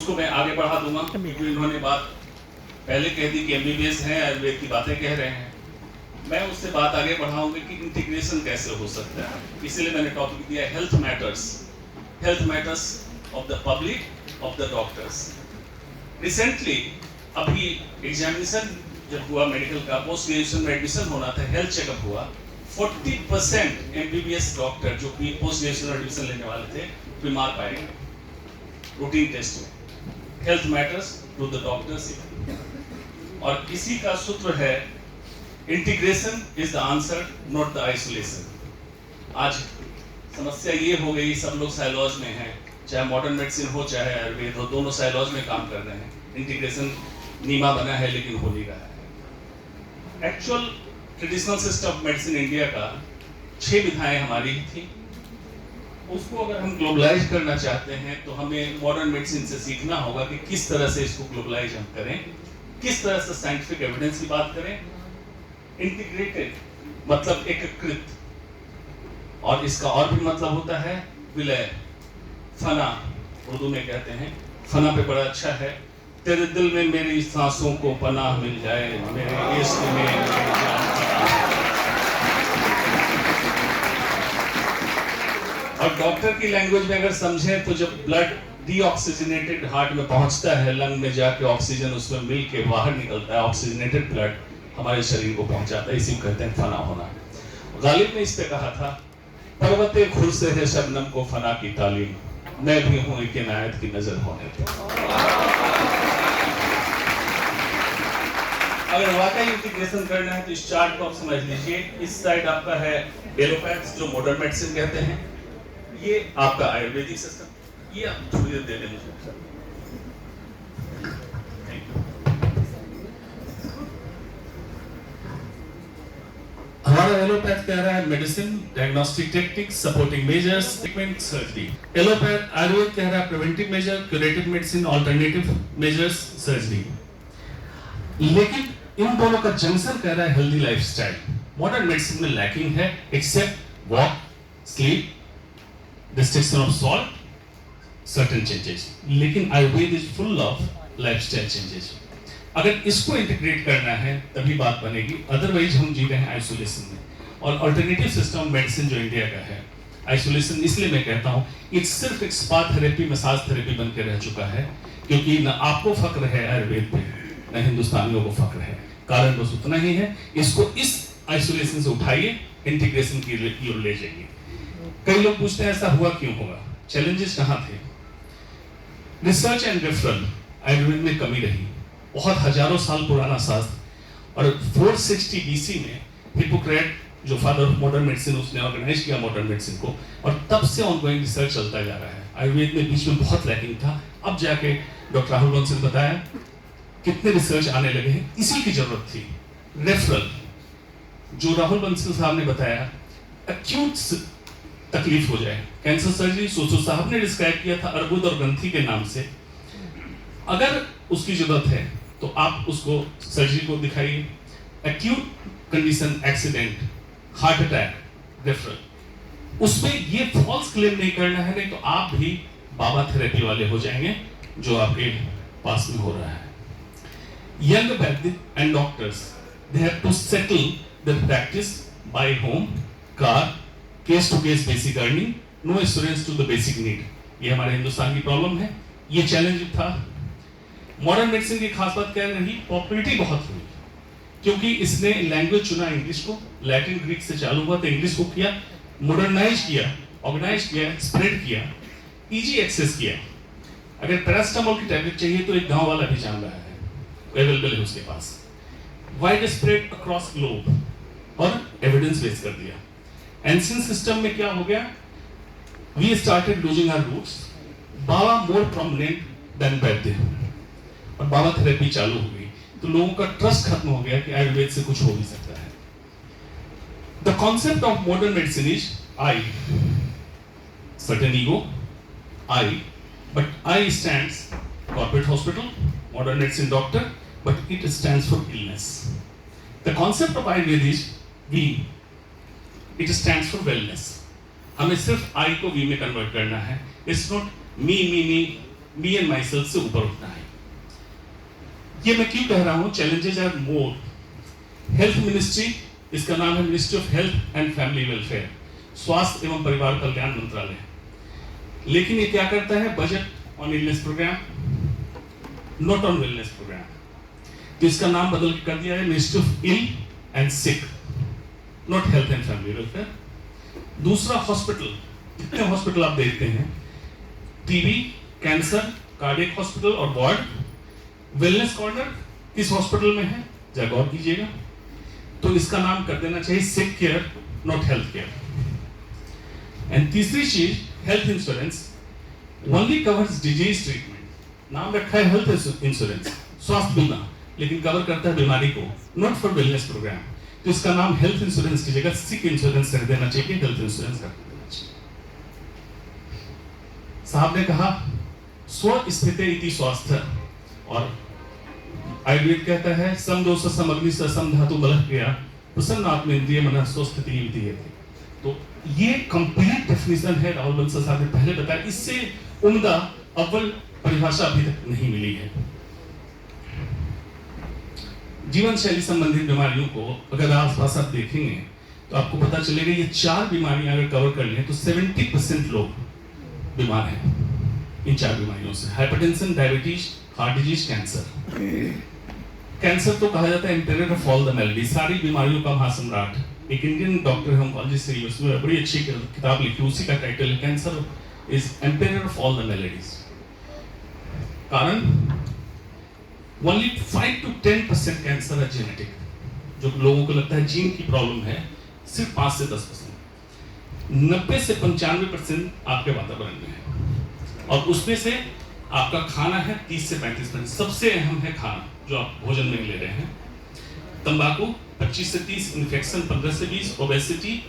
उसको मैं आगे बढ़ा दूंगा क्योंकि इन्होंने बात पहले कह दी कि एमबीबीएस है, आयुर्वेद की बातें कह रहे हैं। मैं उससे बात आगे बढ़ाऊंगी कि इंटीग्रेशन कैसे हो सकता है। इसलिए मैंने टॉपिक दिया health matters of the public, of the doctors. Recently अभी एग्जामिनेशन जब हुआ मेडिकल का, पोस्ट ग्रेजुएशन में एडमिशन होना था, हेल्थ चेकअप हुआ। 40% एमबीबीएस डॉक्टर जो पोस्ट ग्रेजुएशन एडमिशन लेने वाले थे बीमार पाए गए रूटीन टेस्ट में। Health matters to the doctors, और इसी का सूत्र है integration is the answer, not the isolation. आज समस्या ये हो गई, सब लोग साइलॉज में हैं, चाहे मॉडर्न मेडिसिन हो चाहे आयुर्वेद हो, दोनों साइलॉज में काम कर रहे हैं। इंटीग्रेशन नीमा बना है लेकिन हो नहीं रहा है। Actual traditional system of medicine India का 6 विधाएं हमारी ही थी। उसको अगर हम ग्लोबलाइज करना चाहते हैं तो हमें मॉडर्न मेडिसिन से सीखना होगा कि किस तरह से इसको ग्लोबलाइज हम करें, किस तरह से साइंटिफिक एविडेंस की बात करें। इंटीग्रेटेड मतलब एकीकृत, और इसका और भी मतलब होता है विलय। फना उर्दू में कहते हैं, फना पे बड़ा अच्छा है। तेरे दिल में मेरी सांसों को पनाह मिल जाए, मेरे इश्क में मेरी जान। और डॉक्टर की लैंग्वेज में अगर समझें तो जब ब्लड डीऑक्सीजनेटेड हार्ट में पहुंचता है, लंग में जाके ऑक्सीजन उसमें मिल के बाहर निकलता है, ऑक्सीजनेटेड ब्लड हमारे शरीर को पहुंचाता है, इसी को कहते हैं फना होना। गालिब ने इस पे कहा था, पर्वते खुर से है शबनम को फना की तालीम, मैं भी हूं एक इनायत की नजर होने पे। अगर वाकई इंटीग्रेशन करना है तो इस चार्ट को आप समझ लीजिए। इस साइड आपका है एलोपैथ्स जो मॉडर्न मेडिसिन कहते हैं, ये आपका आयुर्वेदिक सिस्टम। ये आप थोड़ी देर दे दें मुझे। हमारा एलोपैथ कह रहा है medicine, diagnostic techniques, supporting measures, treatment, surgery. Allopath Ayurveda कह रहा है preventive measure, curative medicine, alternative measures, surgery. लेकिन इन दोनों का जंक्शन कह रहा है हेल्दी लाइफस्टाइल। मॉडर्न मेडिसिन में लैकिंग है except walk, sleep, restriction of salt, certain changes, लेकिन Ayurveda is full of lifestyle changes. अगर इसको इंटीग्रेट करना है तभी बात बनेगी, अदरवाइज हम जी रहे हैं आइसोलेशन में। और अल्टरनेटिव सिस्टम मेडिसिन जो इंडिया का है, आइसोलेशन इसलिए मैं कहता हूँ, ये सिर्फ एक स्पा थेरेपी, मसाज थेरेपी बन के रह चुका है, क्योंकि न आपको फक्र है आयुर्वेद पे, न हिंदुस्तानियों को फक्र है। कारण बस उतना ही है, इसको इस आइसोलेशन से उठाइए, इंटीग्रेशन की ओर ले जाइए। कई लोग पूछते हैं ऐसा हुआ क्यों होगा, चैलेंजेस कहां थे? रिसर्च एंड रेफरल आयुर्वेद में कमी रही, बहुत हजारों साल पुराना शास्त्र। और 460 बीसी में हिप्पोक्रेट जो फादर ऑफ मॉडर्न मेडिसिन, उसने ऑर्गेनाइज किया मॉडर्न मेडिसिन को, और तब से ऑनगोइंग रिसर्च चलता जा रहा है। आयुर्वेद में बीच में बहुत लैकिंग था, अब जाके डॉक्टर राहुल बंसल ने बताया कितने रिसर्च आने लगे हैं, इसी की जरूरत थी। रेफरल जो राहुल बंसल साहब ने बताया, एक्यूट तकलीफ हो जाए, कैंसर सर्जरी सोसो साहब ने डिस्क्राइब किया था अर्बुद और ग्रंथि के नाम से। अगर उसकी जरूरत है तो आप उसको सर्जरी को दिखाइए। Acute condition, accident, heart attack, referral, उसमें ये फॉल्स क्लेम नहीं करना है, नहीं तो आप भी बाबा थेरेपी वाले हो जाएंगे जो आपके पास में हो रहा है। Young vaidya and doctors, they have to settle their practice by home, car, case to case basic earning, no assurance to the basic need. ये हमारे हिंदुस्तान की प्रॉब्लम है, ये चैलेंज था। मॉडर्न मेडिसिन की खास बात क्या रही, पॉपुलैरिटी बहुत हुई, क्योंकि इसने लैंग्वेज चुना इंग्लिश को, लैटिन ग्रीक से चालू हुआ तो इंग्लिश को किया, मॉडर्नाइज किया, ऑर्गेनाइज किया, स्प्रेड किया, इजी एक्सेस किया। अगर पैरासिटामोल की टैबलेट चाहिए तो एक गांव वाला भी जान रहा है, अवेलेबल है उसके पास। वाइड स्प्रेड अक्रॉस ग्लोब, और एविडेंस बेस कर दिया। एंशिएंट सिस्टम में क्या हो गया, we started losing our roots, baba more prominent than vaidya, और बाबा थेरेपी चालू हो गई, तो लोगों का ट्रस्ट खत्म हो गया कि आयुर्वेद से कुछ हो भी सकता है। The concept of modern medicine is I, certain ego, I, but I stands corporate hospital, modern medicine doctor, but it stands for illness. The concept of Ayurveda is we, it stands for wellness. हमें सिर्फ I को we में convert करना है। It's not me me me me and myself से ऊपर उठना है। ये मैं क्यों कह रहा हूं, challenges are more. Health ministry, इसका नाम है ministry of health and family welfare, स्वास्थ्य एवं परिवार कल्याण मंत्रालय। लेकिन ये क्या करता है, budget on illness programme, not on wellness programme. तो इसका नाम बदल के कर दिया है ministry of ill and sick, not health and family welfare. दूसरा, हॉस्पिटल, कितने हॉस्पिटल आप देखते हैं, टीबी, कैंसर, कार्डियक हॉस्पिटल और वार्ड। वेलनेस कॉर्नर किस हॉस्पिटल में है, जरा गौर कीजिएगा। तो इसका नाम कर देना चाहिए sick care, not health care. And तीसरी चीज, health insurance only covers disease treatment. नाम रखा है हेल्थ इंश्योरेंस, स्वास्थ्य बीमा, लेकिन कवर करता है बीमारी को, नॉट फॉर वेलनेस प्रोग्राम। तो इसका नाम हेल्थ इंश्योरेंस की जगह सिक इंश्योरेंस कर देना चाहिए, हेल्थ इंश्योरेंस कर देना चाहिए। साहब ने कहा स्वस्थिते इति स्वास्थ्य, और आयुर्वेद कहता है सम दोष सम अग्नि सम धातु बलः क्रिया प्रसन्न आत्मेंद्रिय मन स्वस्थिति इति है। तो ये कंप्लीट डेफिनेशन है, राहुल बंसल साहब ने पहले बताया, इससे उम्दा अव्वल परिभाषा अभी तक नहीं मिली है। जीवन शैली संबंधित बीमारियों को अगर आसपास आप देखेंगे तो आपको पता चलेगा ये 4 बीमारियां अगर कवर कर लें तो 70% लोग बीमार हैं इन 4 बीमारियों से। Hypertension, diabetes, heart disease, cancer. Cancer तो कहा जाता है empire of all the malady, सारी बीमारियों का महासम्राट। एक इंडियन डॉक्टर है ऑन्कोलॉजिस्ट है, उसने बड़ी अच्छी किताब लिखी, उसी का टाइटल है cancer is empire of all the maladies. कारण ओनली 5 to 10% कैंसर है जेनेटिक, जो लोगों को लगता है जीन की प्रॉब्लम है, सिर्फ 5 से 10%। 90 से 95% आपके वातावरण में है, और उसमें से आपका खाना है 30 से 35%। सबसे अहम है खाना जो आप भोजन में ले रहे हैं। तंबाकू 25 से 30, इन्फेक्शन 15 से 20, ओबेसिटी,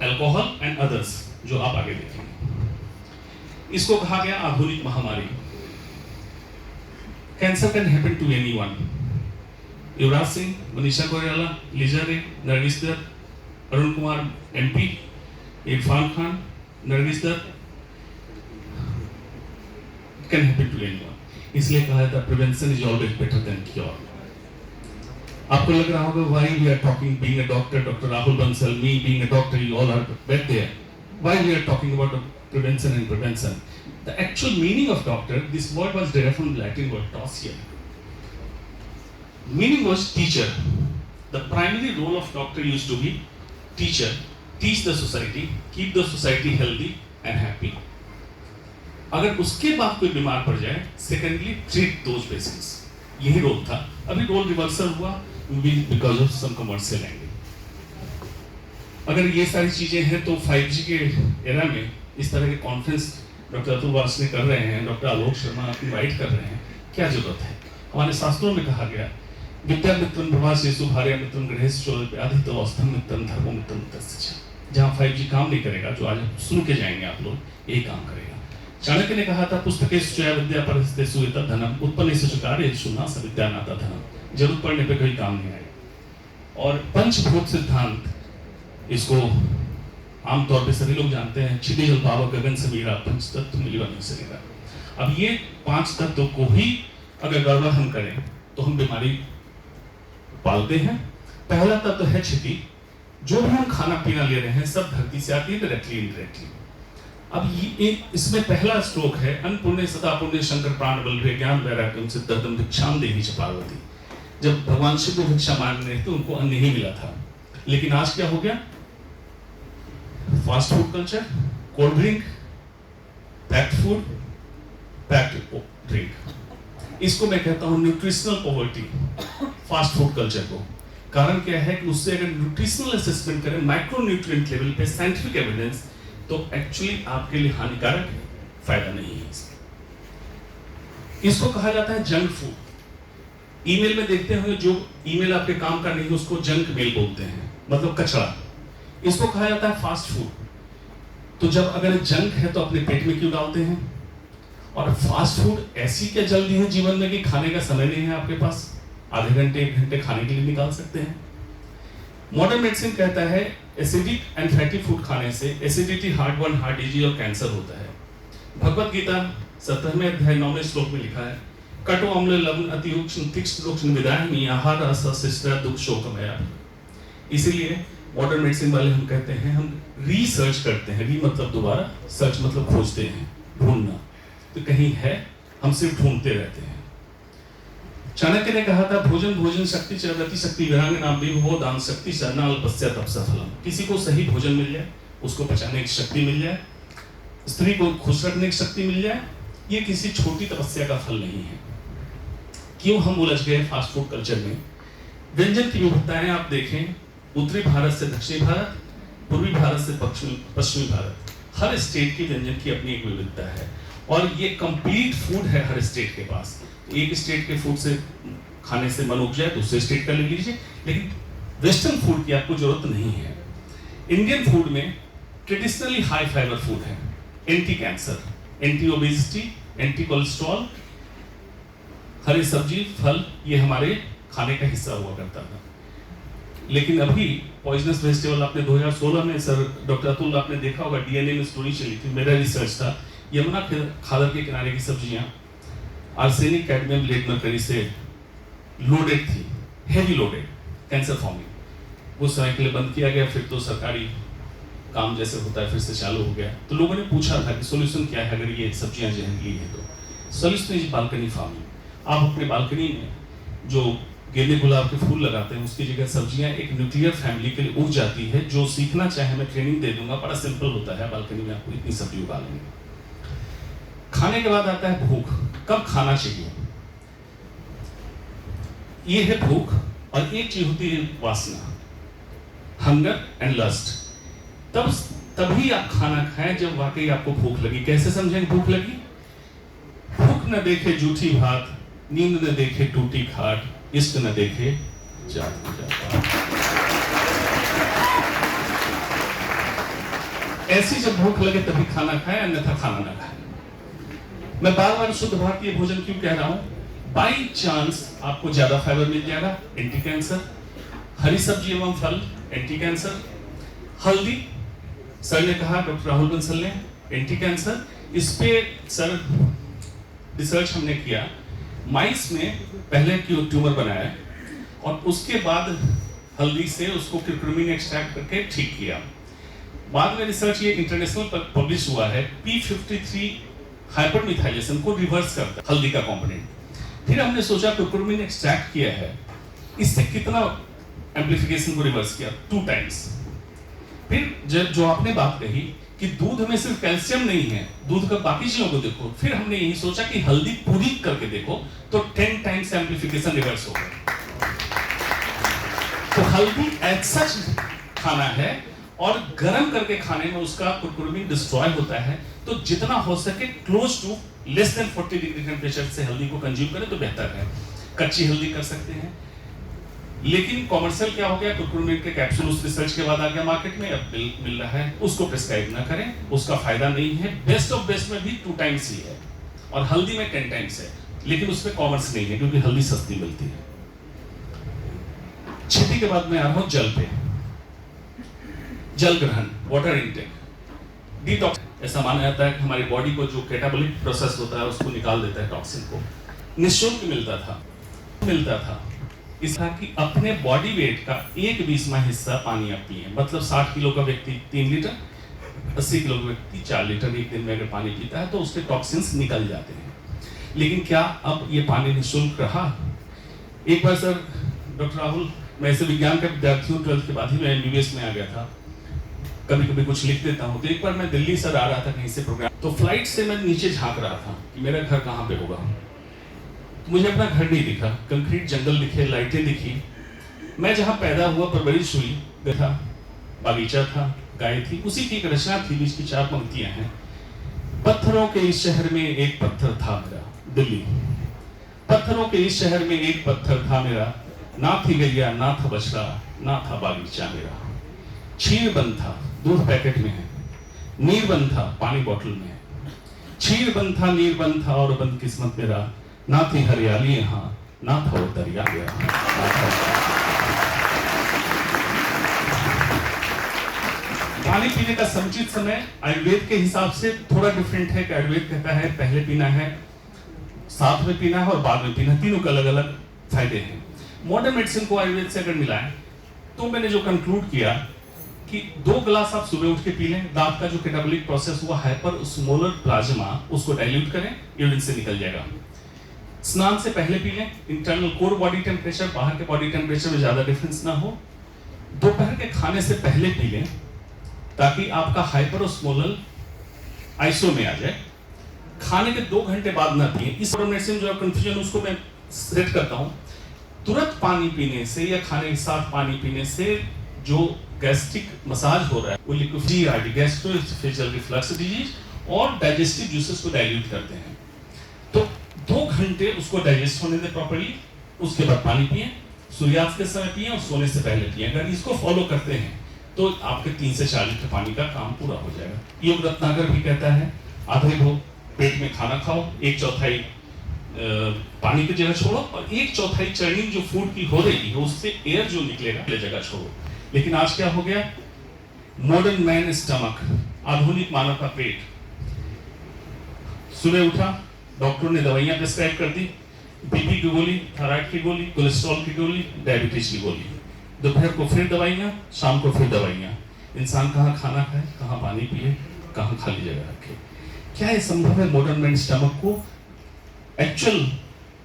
अल्कोहल एंड अदर्स जो आप आगे देखेंगे। इसको कहा गया आधुनिक महामारी। Cancer can happen to anyone. Yuvraj Singh, Manisha Koirala, Lisa Ray, Nargis Dutt, Arun Kumar MP, Irfan Khan, Nargis Dutt, can happen to anyone. इसलिए कहा जाता है prevention is always better than cure. आपको लग रहा होगा why we are talking, being a doctor, doctor Rahul Bansal, me being a doctor, you all are back there, why we are talking about prevention and prevention. The actual meaning of doctor, this word was derived from Latin word tosier. Meaning was teacher. The primary role of doctor used to be teacher, teach the society, keep the society healthy and happy. अगर उसके बाद कोई बीमार पड़ जाए, secondly treat those patients. यही role था। अभी रोल रिवर्सल हुआ because of some commercial angle. अगर ये सारी चीजें हैं तो 5G के एरा में इस तरह के कॉन्फ्रेंस डॉक्टर अतुल वासने कर रहे हैं, डॉक्टर आलोक शर्मा इनवाइट कर रहे हैं, क्या जरूरत है? हमारे शास्त्रों में कहा गया विद्या मित्रम प्रभासेसु भार्या मित्रम गृहेषु व्याधितो अवस्थम मित्रम धर्मो मित्रम तस्य। जहाँ 5G काम नहीं करेगा, जो आज सुन के जाएंगे आप लोग, यही काम करेगा। चाणक्य ने कहा था पुस्तकेषु च विद्या परिस्थितेषु एतद्धनम उत्पन्नेषु च कार्येषु न स विद्या नाता धनम। जरूरत पड़ने पे कोई काम नहीं आएगा। और पंचभूत सिद्धांत, इसको आमतौर पे सभी लोग जानते हैं, छिटी जल पावक गगन समीरा पंच तत्व मिलिवा नहीं सकेगा। अब ये 5 तत्व को ही अगर गड़बड़ हम करें तो हम बीमारी पालते हैं। पहला तत्व है छिटी, जो भी हम खाना पीना ले रहे हैं सब धरती से आती है, डायरेक्टली इनडायरेक्टली। अब ये इसमें पहला श्लोक है अन्नपूर्णे सदा पुण्य शंकर प्राण बल ज्ञान वैराग्यम सिद्धम भिक्षाम देहि च पार्वती। जब भगवान शिव को भिक्षा मांग रहे थे उनको अन्न नहीं मिला था, लेकिन आज क्या हो गया, fast food culture, cold drink, packed food, packed drink. इसको मैं कहता हूं nutritional poverty, fast food culture को। कारण क्या है कि उससे अगर न्यूट्रिशनल असेसमेंट करें माइक्रो न्यूट्रिएंट लेवल पे, साइंटिफिक एविडेंस, तो एक्चुअली आपके लिए हानिकारक है, फायदा नहीं है इसको कहा जाता है जंक फूड। ईमेल में देखते हुए जो ईमेल आपके काम का नहीं है उसको जंक मेल बोलते हैं, मतलब कचरा। इसको कहा जाता है फास्ट फूड। तो जब अगर जंक है तो अपने पेट में क्यों डालते हैं? और फास्ट फूड ऐसी क्या जल्दी है जीवन में कि खाने का समय नहीं है आपके पास, आधे घंटे 1 घंटे खाने के लिए निकाल सकते हैं। मॉडर्न मेडिसिन कहता है एसिडिक एंड फैटी फूड खाने से acidity, heart burn, heart disease और कैंसर होता है। भगवत गीता 17वें अध्याय 9वें श्लोक में लिखा है, कटु अम्ल लवण अति उष्ण तीक्ष्ण रुक्ष विदाहिनी आहार रस शिष्टा दुख शोकमया। इसीलिए मॉडर्न मेडिसिन वाले हम कहते हैं, हम रिसर्च करते हैं, री मतलब दोबारा, सर्च मतलब खोजते हैं, ढूंढना। तो कहीं है, हम सिर्फ ढूंढते रहते हैं। चाणक्य ने कहा था, भोजन भोजन शक्ति च रति शक्ति वीरांगना विभो दान शक्ति च न अल्पस्य तपसा फलम। किसी को सही भोजन मिल जाए, उसको पचाने की शक्ति मिल जाए, स्त्री को खुश रखने की शक्ति मिल जाए, ये किसी छोटी तपस्या का फल नहीं है। क्यों हम उलझ गए फास्ट फूड कल्चर में? व्यंजन की विविधताएं आप देखें, उत्तरी भारत से दक्षिणी भारत, पूर्वी भारत से पश्चिमी भारत, हर स्टेट की व्यंजन की अपनी एक विविधता है और ये कंप्लीट फूड है हर स्टेट के पास। एक स्टेट के फूड से खाने से मन उग जाए, दूसरे स्टेट का ले लीजिए, लेकिन वेस्टर्न फूड की आपको जरूरत नहीं है। इंडियन फूड में ट्रेडिशनली हाई फाइबर फूड है, anti cancer, anti obesity, anti cholesterol, हरी सब्जी फल, ये हमारे खाने का हिस्सा हुआ करता था। लेकिन अभी पॉइजनस वेजिटेबल, आपने 2016 में सर डॉक्टर अतुल आपने देखा होगा, डीएनए में स्टोरी चली थी, मेरा रिसर्च था, यमुना खादर के किनारे की सब्जियां आर्सेनिक कैडमियम लेड मरकरी से लोडेड थी, हेवी लोडेड, कैंसर फॉर्मिंग। उस समय के लिए बंद किया गया, फिर तो सरकारी काम जैसे होता है फिर से चालू हो गया। तो लोगों ने पूछा था कि सोल्यूशन क्या है अगर ये सब्जियां जहरीली है तो। Solution is balcony farming. आप अपने बालकनी में जो गेंदे गुलाब के फूल लगाते हैं, उसकी जगह सब्जियां एक न्यूक्लियर फैमिली के लिए उग जाती है। जो सीखना चाहे मैं ट्रेनिंग दे दूंगा, बड़ा सिंपल होता है, बालकनी में आपको इतनी सब्जी उगा लेंगे। खाने के बाद आता है भूख, कब खाना चाहिए, ये है भूख। और एक चीज होती है वासना, हंगर एंड लस्ट। तभी आप खाना खाएं जब वाकई आपको भूख लगी। कैसे समझें भूख लगी? भूख न देखे जूठी भात, नींद न देखे टूटी खाट, इश्क न देखे जात जात। ऐसी जब भूख लगे तभी खाना खाएं, अन्यथा खाना न खाएं। मैं बार बार शुद्ध भारतीय भोजन क्यों कह रहा हूं? बाई चांस आपको ज्यादा फाइबर मिल जाएगा, एंटी कैंसर, हरी सब्जी एवं फल, एंटी कैंसर, हल्दी, सर ने कहा, डॉक्टर राहुल बंसल ने, एंटी कैंसर। इस पे सर रिसर्च हमने किया, माइस में पहले ट्यूमर बनाया और उसके बाद हल्दी से उसको क्यूरक्यूमिन एक्सट्रैक्ट करके ठीक किया। बाद में रिसर्च ये इंटरनेशनल पब्लिश हुआ है, P53 हाइपरमिथाइलेशन को रिवर्स करता है हल्दी का कंपोनेंट। फिर हमने सोचा क्यूरक्यूमिन एक्सट्रैक्ट किया है, इससे कितना एम्प्लीफिकेशन को रिवर्स किया, 2 टाइम्स। फिर जब जो आपने बात कही कि दूध में सिर्फ कैल्शियम नहीं है, दूध का बाकी चीजों को देखो, फिर हमने यही सोचा कि हल्दी पूरी करके देखो तो 10 टाइम्स एम्प्लीफिकेशन रिवर्स हो गया। तो हल्दी एज सच खाना है और गर्म करके खाने में उसका कुरकुरमिन डिस्ट्रॉय होता है। तो जितना हो सके close to less than 40 degree temperature से हल्दी को कंज्यूम करें तो बेहतर है। कच्ची हल्दी कर सकते हैं, लेकिन कॉमर्शियल क्या हो गया, कुरकुरमिन के कैप्सूल उस रिसर्च के बाद आ गया मार्केट में, अब मिल रहा है, उसको प्रिस्क्राइब ना करें, उसका फायदा नहीं है। बेस्ट ऑफ बेस्ट में भी 2 टाइम्स ही है और हल्दी में 10 टाइम्स है, लेकिन उसमें कॉमर्स नहीं है क्योंकि हल्दी सस्ती मिलती है। खेती के बाद में आ रहा हूं जल पे। जल ग्रहण, वाटर इनटेक, डिटॉक्स। ऐसा माना जाता है कि हमारी बॉडी को जो कैटाबॉलिक प्रोसेस होता है उसको निकाल देता है, टॉक्सिन को। निःशुल्क मिलता था इसका कि अपने बॉडी वेट का 1/20वां हिस्सा पानी आप पिए। मतलब 60 किलो का व्यक्ति 3 लीटर, 80 किलो का व्यक्ति 4 लीटर एक दिन में अगर पानी पीता है तो उसके टॉक्सिन्स निकल जाते हैं। लेकिन क्या अब ये पानी निःशुल्क रहा? एक बार सर डॉक्टर राहुल, मैं ऐसे विज्ञान का विद्यार्थी हूँ, 12th के बाद ही मैं MBBS में आ गया था, कभी कभी कुछ लिख देता हूँ। तो एक बार मैं दिल्ली सर आ रहा था कहीं से प्रोग्राम, तो फ्लाइट से मैं नीचे झांक रहा था कि मेरा घर कहाँ पे होगा। मुझे अपना घर नहीं दिखा, कंक्रीट जंगल दिखे, लाइटें दिखी। मैं जहां पैदा हुआ, परवरिश हुई, देखा बागीचा था, गाय थी, उसी की एक रचना थी, बीच की 4 पंक्तियां हैं। पत्थरों के इस शहर में एक पत्थर था मेरा, दिल्ली। पत्थरों के इस शहर में एक पत्थर था मेरा, ना थी गैया, ना था बछड़ा, ना था बागीचा मेरा। क्षीर बंद था, दूध पैकेट में है, नीर बंद था, पानी बोतल में है। क्षीर बंद था, नीर बंद था और बंद किस्मत मेरा, ना थी हरियाली यहाँ, ना था वो दरिया पानी पीने का समुचित समय आयुर्वेद के हिसाब से थोड़ा डिफरेंट है कि आयुर्वेद कहता है पहले पीना है, साथ में पीना है और बाद में पीना, तीनों के अलग अलग फायदे हैं। मॉडर्न मेडिसिन को आयुर्वेद से अगर मिलाएं तो मैंने जो कंक्लूड किया कि 2 गिलास आप सुबह उठ के पी लें, दांत का जो कैटाबॉलिक प्रोसेस हुआ हाइपर osmolar प्लाज्मा उसको डाइल्यूट करें, यूरिन से निकल जाएगा। स्नान से पहले पी लें, इंटरनल कोर बॉडी टेम्परेचर बाहर के बॉडी टेम्परेचर में ज्यादा डिफरेंस ना हो। दोपहर के खाने से पहले पी लें ताकि आपका हाइपर osmolar आइसो में आ जाए। खाने के 2 घंटे बाद ना पिए। इस मेडिसिन जो कंफ्यूजन उसको मैं सेट करता हूं। तुरंत पानी पीने से या खाने के साथ पानी पीने से जो गैस्ट्रिक मसाज हो रहा है वो लिक्विड गैस्ट्रोएसोफेजियल रिफ्लक्स डिजीज और डाइजेस्टिव जूसेस को डाइल्यूट करते हैं। तो 2 घंटे उसको डाइजेस्ट होने दें प्रॉपर्ली, उसके बाद पानी पिए, सूर्यास्त के समय पिए और सोने से पहले पिए। अगर इसको फॉलो करते हैं तो आपके 3 से 4 लीटर पानी का काम पूरा हो जाएगा। योग रत्नाकर भी कहता है आधे घो पेट में खाना खाओ, 1/4 पानी की जगह छोड़ो और 1/4 चर्निंग जो फूड की हो रही है उससे एयर जो निकलेगा ले जगह छोड़ो। लेकिन आज क्या हो गया, मॉडर्न मैन स्टमक, आधुनिक मानव का पेट, सुबह उठा डॉक्टर ने दवाइयां प्रिस्क्राइब कर दी, बीपी की गोली, थायराइड की गोली, कोलेस्ट्रॉल की गोली, डायबिटीज की गोली, दोपहर को फिर दवाइयां, शाम को फिर दवाइयां। इंसान कहाँ खाना खाए, कहाँ पानी पिए, कहाँ खाली जगह रखे। क्या ये संभव है मॉडर्न मैन स्टमक को एक्चुअल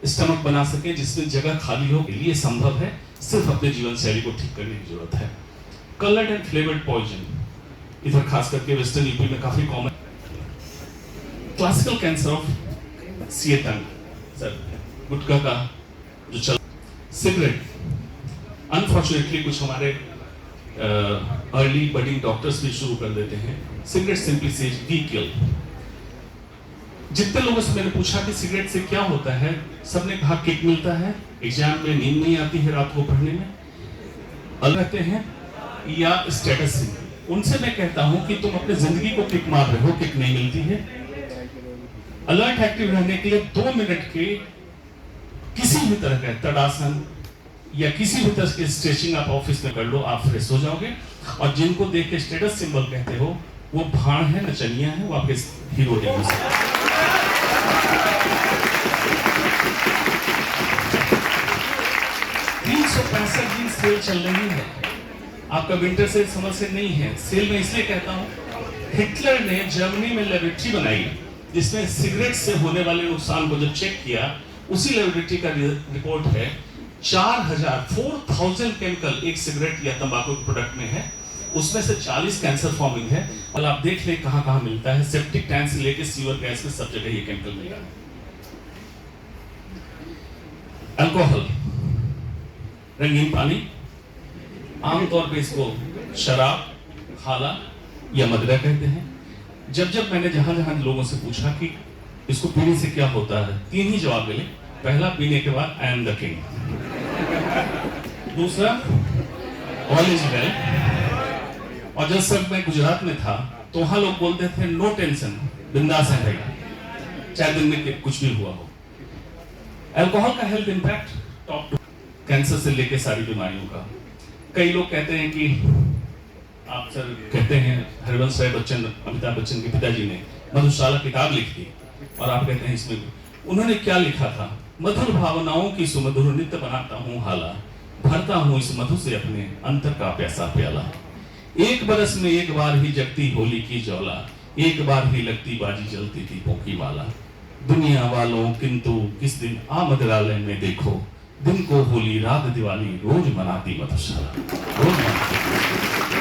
स्टमक बना सके जिसमें जगह खाली हो? ये संभव है, सिर्फ अपने जीवन शैली को ठीक करने की जरूरत है। कलर्ड एंड फ्लेवर्ड पॉइजन इधर खास करके वेस्टर्न यूपी में काफी कॉमन। क्लासिकल कैंसर ऑफ सिएटन सर, गुटखा का जो चल, सिगरेट, अनफॉर्चुनेटली कुछ हमारे अर्ली बडिंग डॉक्टर्स भी शुरू कर देते हैं। Cigarette simply says we kill. जितने लोगों से मैंने पूछा कि सिगरेट से क्या होता है, सबने कहा किक मिलता है, एग्जाम में नींद नहीं आती है रात को पढ़ने में, अलग रहते हैं या स्टेटस सिंबल। उनसे मैं कहता हूं कि तुम अपने जिंदगी को किक मार रहे हो, किक नहीं मिलती है। अलर्ट एक्टिव रहने के लिए 2 मिनट के किसी भी तरह का तड़ासन या किसी भी तरह की स्ट्रेचिंग आप ऑफिस में कर लो, आप फ्रेश हो जाओगे। और जिनको देख के स्टेटस सिंबल कहते हो वो भाड़ है, नचनिया है, वो आपके हीरो है। 365 दिन सेल चल रही है, आपका विंटर सेल समर सेल नहीं है। सेल में इसलिए कहता हूं, हिटलर ने जर्मनी में लेबोरेटरी बनाई जिसमें सिगरेट से होने वाले नुकसान को जब चेक किया, उसी लेबोरेटरी का रिपोर्ट है 4000 केमिकल एक सिगरेट या तंबाकू के प्रोडक्ट में है, उसमें से 40 कैंसर फॉर्मिंग है। और आप देख लें कहां कहां मिलता है, सेप्टिक टैंक से लेकर सीवर गैस में सब जगह ये केमिकल मिला है। अल्कोहल, रंगीन पानी, आमतौर पे इसको शराब, खाला या मदिरा कहते हैं। जब जब मैंने जहां जहां लोगों से पूछा कि इसको पीने से क्या होता है, 3 ही जवाब मिले। पहला, पीने के बाद आई एम द किंग। दूसरा, ऑल इज वेल। और जब सब मैं गुजरात में था तो वहां लोग बोलते थे नो टेंशन, बिंदास है भाई, चाहे दिन में कुछ भी हुआ हो। अल्कोहल का health impact top two, cancer से लेकर सारी बीमारियों का। कई लोग कहते हैं कि आप सर कहते हैं हरिवंश राय बच्चन, अमिताभ बच्चन के पिताजी ने मधुशाला किताब लिखी और आप कहते हैं इसमें उन्होंने क्या लिखा था, मधुर भावनाओं की सुमधुर नित्य बनाता हूँ हाला, भरता हूँ इस मधु से अपने अंतर का प्यासा प्याला। एक बरस में एक बार ही जगती होली की ज्वाला, एक बार ही लगती बाजी जलती थी पोकी वाला। दुनिया वालों किंतु किस दिन आ मदिरालय में देखो, दिन को होली रात दिवाली रोज मनाती मधुशाला, रोज मनाती।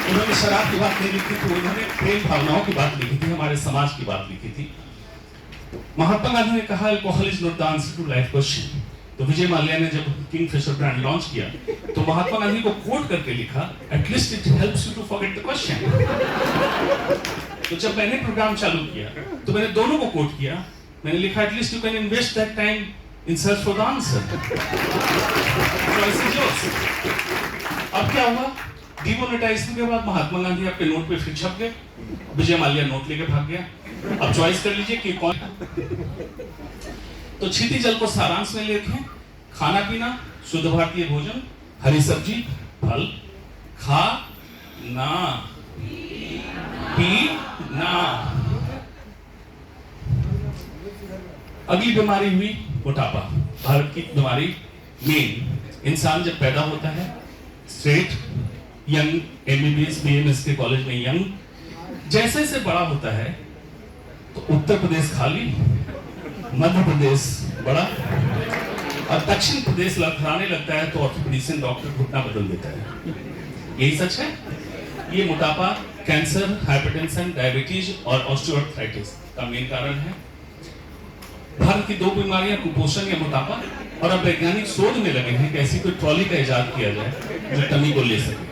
उन्होंने शराब की बात नहीं लिखी थी, उन्होंने प्रेम भावनाओं की बात लिखी थी, हमारे समाज की बात लिखी थी। महात्मा गांधी ने कहा alcohol is not the answer to life question. तो विजय माल्या ने जब किंगफिशर ब्रांड लॉन्च किया तो महात्मा गांधी को कोट करके लिखा, at least it helps you to forget the question. तो जब मैंने प्रोग्राम चालू किया तो मैंने दोनों को कोट किया, मैंने लिखा at least you can invest that time in search for the answer. अब क्या हुआ, डिमोनेटाइजेशन के बाद महात्मा गांधी आपके नोट पे फिर छप गए, विजय माल्या नोट लेके भाग गया। अब चॉइस कर लीजिए कि कौन। तो क्षिति जल को सारांश में लेते हैं, खाना पीना, शुद्ध भारतीय भोजन, हरी सब्जी, फल, खा ना पीना। अगली बीमारी हुई मोटापा, भारत की बीमारी मेन। इंसान जब पैदा होता है स्ट्रेट यंग, एमबीबीएस बीएमएस के कॉलेज में यंग, जैसे जैसे बड़ा होता है तो उत्तर प्रदेश खाली, मध्य प्रदेश बड़ा और दक्षिण प्रदेश लड़खड़ाने लगता है तो ऑर्थोपेडिशियन डॉक्टर घुटना बदल देता है। यही सच है। ये मोटापा कैंसर, हाइपरटेंशन, डायबिटीज और ऑस्टियोआर्थराइटिस का मेन कारण है। भारत की दो बीमारियां, कुपोषण या मोटापा, और अब वैज्ञानिक शोध में लगे हैं कि ऐसी कोई ट्रॉली का इजाद किया जाए जो टमी को ले सके।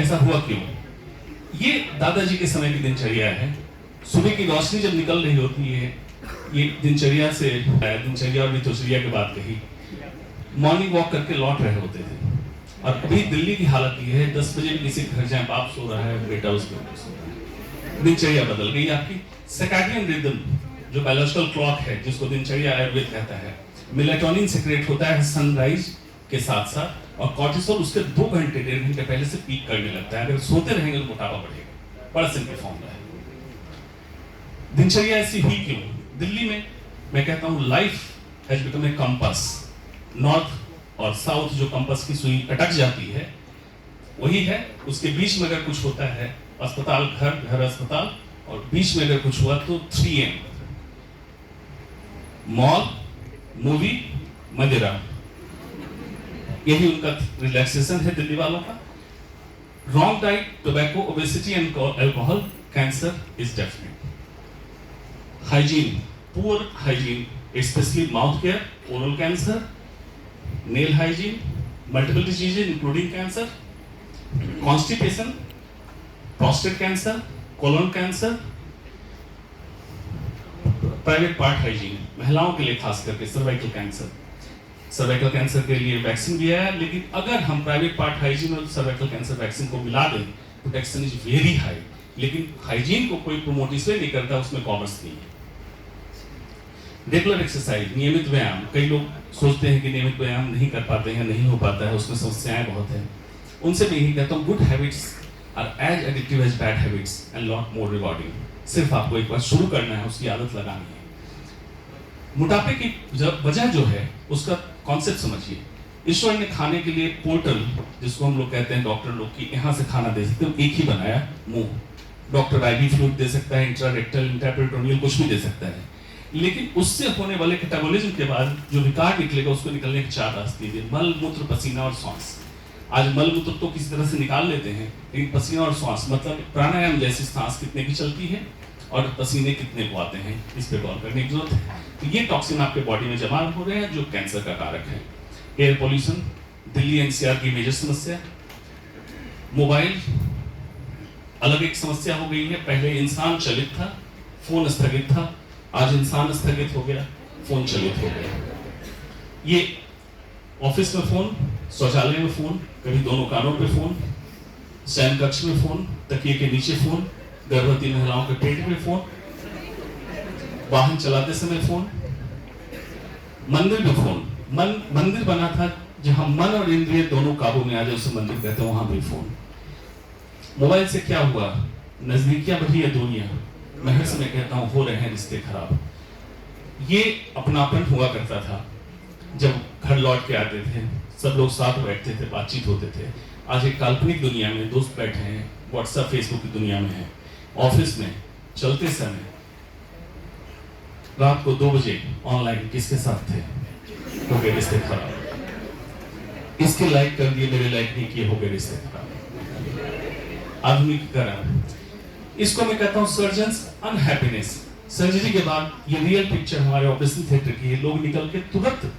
ऐसा हुआ क्यों? ये दादाजी के समय की दिनचर्या है। सुबह की रोशनी जब निकल रही होती है, ये दिनचर्या से दिनचर्या और ऋतुचर्या की बात कही, मॉर्निंग वॉक करके लौट रहे होते थे। और अभी दिल्ली की हालत ये है, 10 बजे भी किसी घर जाए, बाप सो रहा है, बेटा उसके सो रहा है। दिनचर्या बदल गई आपकी। सर्कैडियन रिदम जो बायोलॉजिकल क्लॉक है, जिसको दिनचर्या आयुर्वेद कहता है, मेलाटोनिन सेक्रेट होता है सनराइज के साथ साथ, और कॉर्टिसोल उसके 2 घंटे 1.5 घंटे पहले से पीक करने लगता है। अगर सोते रहेंगे तो मोटापा बढ़ेगा। बड़ा सिंपल फॉर्मूला है। दिनचर्या ऐसी हुई क्यों? दिल्ली में मैं कहता हूं life has become a compass. North और साउथ जो कंपास की सुई अटक जाती है वही है। उसके बीच में अगर कुछ होता है, अस्पताल घर, घर अस्पताल, और बीच में अगर कुछ हुआ तो 3M, मॉल, मूवी, मदिरा, यही उनका रिलैक्सेशन है दिल्ली वालों का। Wrong diet, tobacco, obesity and alcohol, cancer is definite. Hygiene, poor hygiene, specially mouth care, oral cancer, nail hygiene, multiple diseases including cancer, constipation, prostate cancer, colon cancer, private part hygiene, महिलाओं के लिए खास करके cervical cancer. Cervical cancer के लिए vaccine भी है, लेकिन अगर हम प्राइवेट पार्ट हाइजीन और सर्वाइकल कैंसर वैक्सीन को मिला दें, प्रोटेक्शन इज वेरी हाई। लेकिन हाइजीन को कोई प्रमोट इसलिए नहीं करता, उसमें कॉमर्स नहीं है। रेगुलर एक्सरसाइज, नियमित व्यायाम। कई लोग सोचते हैं कि नियमित व्यायाम नहीं कर पाते हैं, नहीं हो पाता है, उसमें समस्याएं बहुत हैं। उनसे मैं यही कहता हूँ, good habits are as addictive as bad habits and lot more rewarding. सिर्फ आपको एक बार शुरू करना है, उसकी आदत लगानी है। मोटापे की वजह जो है उसका कॉन्सेप्ट समझिए। ईश्वर ने खाने के लिए पोर्टल, जिसको हम लोग कहते हैं डॉक्टर लोग की, यहाँ से खाना दे सकते हैं, एक ही बनाया, मुंह। डॉक्टर आईवी फ्लूइड दे सकता है, इंट्रारेक्टल, इंट्रापेरिटोनियल, कुछ भी दे सकता है। लेकिन उससे होने वाले कैटाबॉलिज्म के बाद जो विकार निकलेगा, उसको निकलने की 4 रास्ते हैं: मल, मूत्र, पसीना और श्वास। आज मल मूत्र तो किसी तरह से निकाल लेते हैं, लेकिन पसीना और श्वास, मतलब प्राणायाम जैसी सांस कितने की चलती है और पसीने कितने को आते हैं, इस पे गौर करने की जरूरत है। तो ये टॉक्सिन आपके बॉडी में जमा हो रहे हैं जो कैंसर का कारक है। एयर पोल्यूशन, दिल्ली एनसीआर की मेजर समस्या। मोबाइल अलग एक समस्या हो गई है। पहले इंसान चलित था, फोन स्थगित था, आज इंसान स्थगित हो गया, फोन चलित हो गया। ये ऑफिस में फोन, शौचालय में फोन, कभी दोनों कानों पे फोन, शयन कक्ष में फोन, तकिए के नीचे फोन, गर्भवती महिलाओं के पेट में फोन, वाहन चलाते समय फोन, मंदिर में फोन। मंदिर बना था जहां मन और इंद्रिय दोनों काबू में आ जाए, उसे मंदिर कहते हैं, वहां भी फोन। मोबाइल से क्या हुआ? नजदीकियां बढ़ी या दूरियां? मैं हर समय कहता हूं, हो रहे हैं रिश्ते खराब। ये अपनापन हुआ करता था जब घर लौट के आते थे, सब लोग साथ बैठते थे, बातचीत होते थे। आज एक काल्पनिक दुनिया में दोस्त बैठे हैं, व्हाट्सएप फेसबुक की दुनिया में है। ऑफिस में चलते समय रात को 2 बजे ऑनलाइन किसके साथ थे? हो गए रिश्ते खराब। इसके लाइक कर दिए, मेरे लाइक नहीं किए, हो गए रिश्ते खराब। आधुनिकीकरण, इसको मैं कहता हूं सर्जन्स अनहैप्पीनेस। सर्जरी के बाद ये रियल पिक्चर हमारे ऑपरेशन थिएटर की है। लोग निकल के तुरंत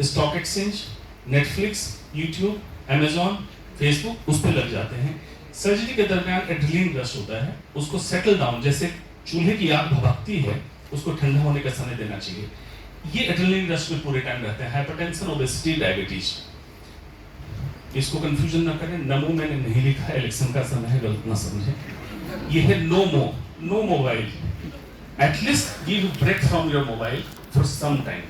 stock exchange, Netflix, YouTube, Amazon, Facebook, उस पर लग जाते हैं। सर्जरी के दरमियान एड्रेनलिन रश होता है, उसको सेटल डाउन, जैसे चूल्हे की आग भभकती है, उसको ठंडा होने का समय देना चाहिए। ये एड्रेनलिन रश में पूरे टाइम रहते हैं। हाइपरटेंशन, ओबेसिटी, डायबिटीज, इसको कंफ्यूजन ना करें। नमो मैंने नहीं लिखा है, इलेक्शन का समय है, गलत ना समझे। ये है no mobile. At least give break from your mobile for some time.